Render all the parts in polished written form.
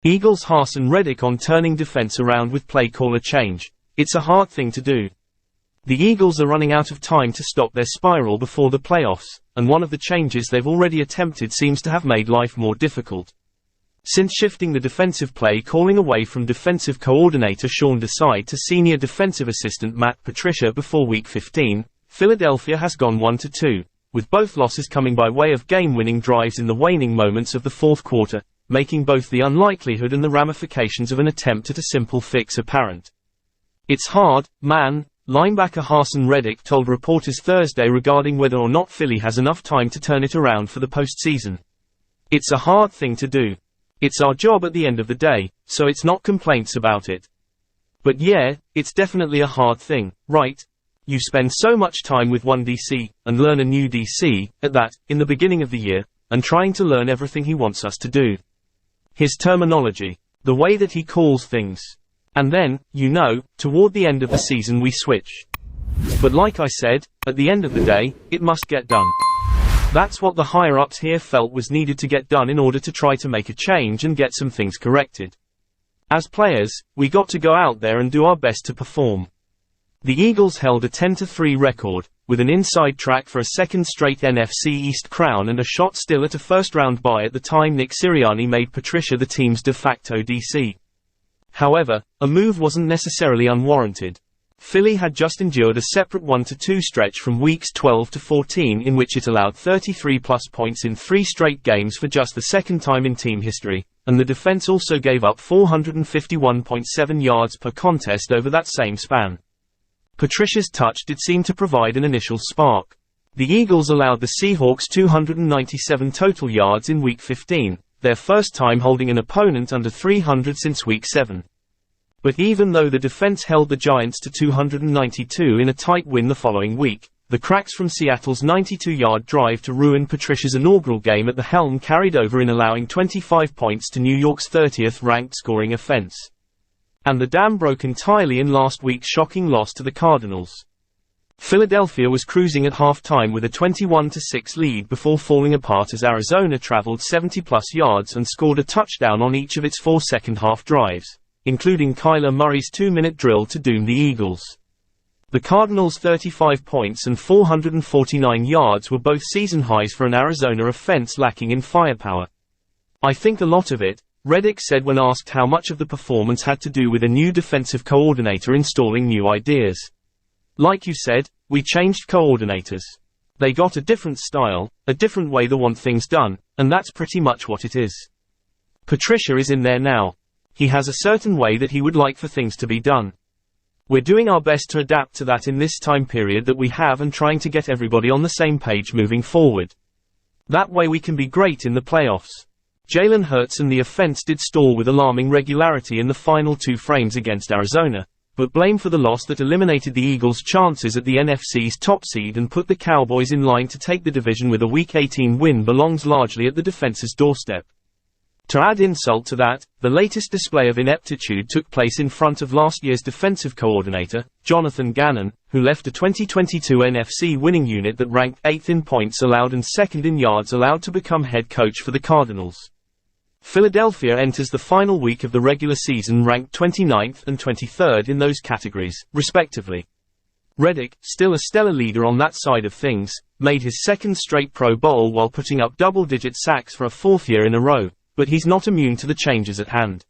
Eagles' Haason Reddick on turning defense around with play caller change. It's a hard thing to do. The Eagles are running out of time to stop their spiral before the playoffs, and one of the changes they've already attempted seems to have made life more difficult. Since shifting the defensive play calling away from defensive coordinator Sean Desai to senior defensive assistant Matt Patricia before Week 15, Philadelphia has gone 1-2, with both losses coming by way of game-winning drives in the waning moments of the fourth quarter, making both the unlikelihood and the ramifications of an attempt at a simple fix apparent. "It's hard, man," linebacker Haason Reddick told reporters Thursday regarding whether or not Philly has enough time to turn it around for the postseason. "It's a hard thing to do. It's our job at the end of the day, so it's not complaints about it. But yeah, it's definitely a hard thing, right? You spend so much time with one DC, and learn a new DC, at that, in the beginning of the year, and trying to learn everything he wants us to do. His terminology. The way that he calls things. And then, toward the end of the season we switch. But like I said, at the end of the day, it must get done." That's what the higher-ups here felt was needed to get done in order to try to make a change and get some things corrected. "As players, we got to go out there and do our best to perform." The Eagles held a 10-3 record, with an inside track for a second straight NFC East crown and a shot still at a first-round bye at the time Nick Sirianni made Patricia the team's de facto DC. However, a move wasn't necessarily unwarranted. Philly had just endured a separate 1-2 stretch from weeks 12 to 14 in which it allowed 33-plus points in 3 straight games for just the second time in team history, and the defense also gave up 451.7 yards per contest over that same span. Patricia's touch did seem to provide an initial spark. The Eagles allowed the Seahawks 297 total yards in Week 15, their first time holding an opponent under 300 since Week 7. But even though the defense held the Giants to 292 in a tight win the following week, the cracks from Seattle's 92-yard drive to ruin Patricia's inaugural game at the helm carried over in allowing 25 points to New York's 30th-ranked scoring offense. And the dam broke entirely in last week's shocking loss to the Cardinals. Philadelphia was cruising at halftime with a 21-6 lead before falling apart as Arizona traveled 70-plus yards and scored a touchdown on each of its 4 second-half drives, including Kyler Murray's 2-minute drill to doom the Eagles. The Cardinals' 35 points and 449 yards were both season highs for an Arizona offense lacking in firepower. "I think a lot of it," Reddick said when asked how much of the performance had to do with a new defensive coordinator installing new ideas. "Like you said, we changed coordinators. They got a different style, a different way they want things done, and that's pretty much what it is. Patricia is in there now. He has a certain way that he would like for things to be done. We're doing our best to adapt to that in this time period that we have and trying to get everybody on the same page moving forward. That way we can be great in the playoffs." Jalen Hurts and the offense did stall with alarming regularity in the final 2 frames against Arizona, but blame for the loss that eliminated the Eagles' chances at the NFC's top seed and put the Cowboys in line to take the division with a Week 18 win belongs largely at the defense's doorstep. To add insult to that, the latest display of ineptitude took place in front of last year's defensive coordinator, Jonathan Gannon, who left a 2022 NFC winning unit that ranked 8th in points allowed and 2nd in yards allowed to become head coach for the Cardinals. Philadelphia enters the final week of the regular season ranked 29th and 23rd in those categories, respectively. Reddick, still a stellar leader on that side of things, made his 2nd straight Pro Bowl while putting up double-digit sacks for a 4th year in a row, but he's not immune to the changes at hand.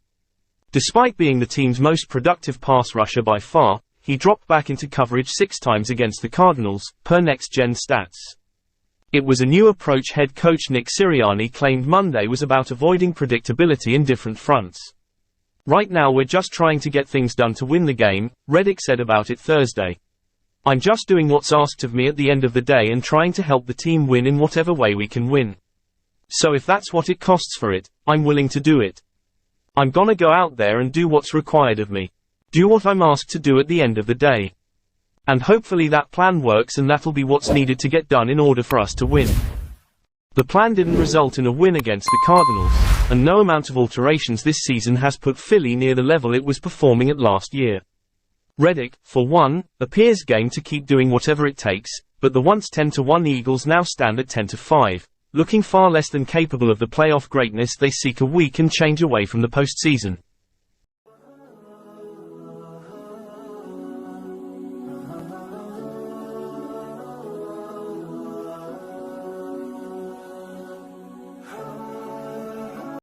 Despite being the team's most productive pass rusher by far, he dropped back into coverage 6 times against the Cardinals, per Next Gen Stats. It was a new approach head coach Nick Sirianni claimed Monday was about avoiding predictability in different fronts. "Right now we're just trying to get things done to win the game," Reddick said about it Thursday. "I'm just doing what's asked of me at the end of the day and trying to help the team win in whatever way we can win. So if that's what it costs for it, I'm willing to do it. I'm gonna go out there and do what's required of me. Do what I'm asked to do at the end of the day. And hopefully that plan works and that'll be what's needed to get done in order for us to win." The plan didn't result in a win against the Cardinals, and no amount of alterations this season has put Philly near the level it was performing at last year. Reddick, for one, appears game to keep doing whatever it takes, but the once 10-1 Eagles now stand at 10-5. looking far less than capable of the playoff greatness they seek, a weakened change away from the postseason.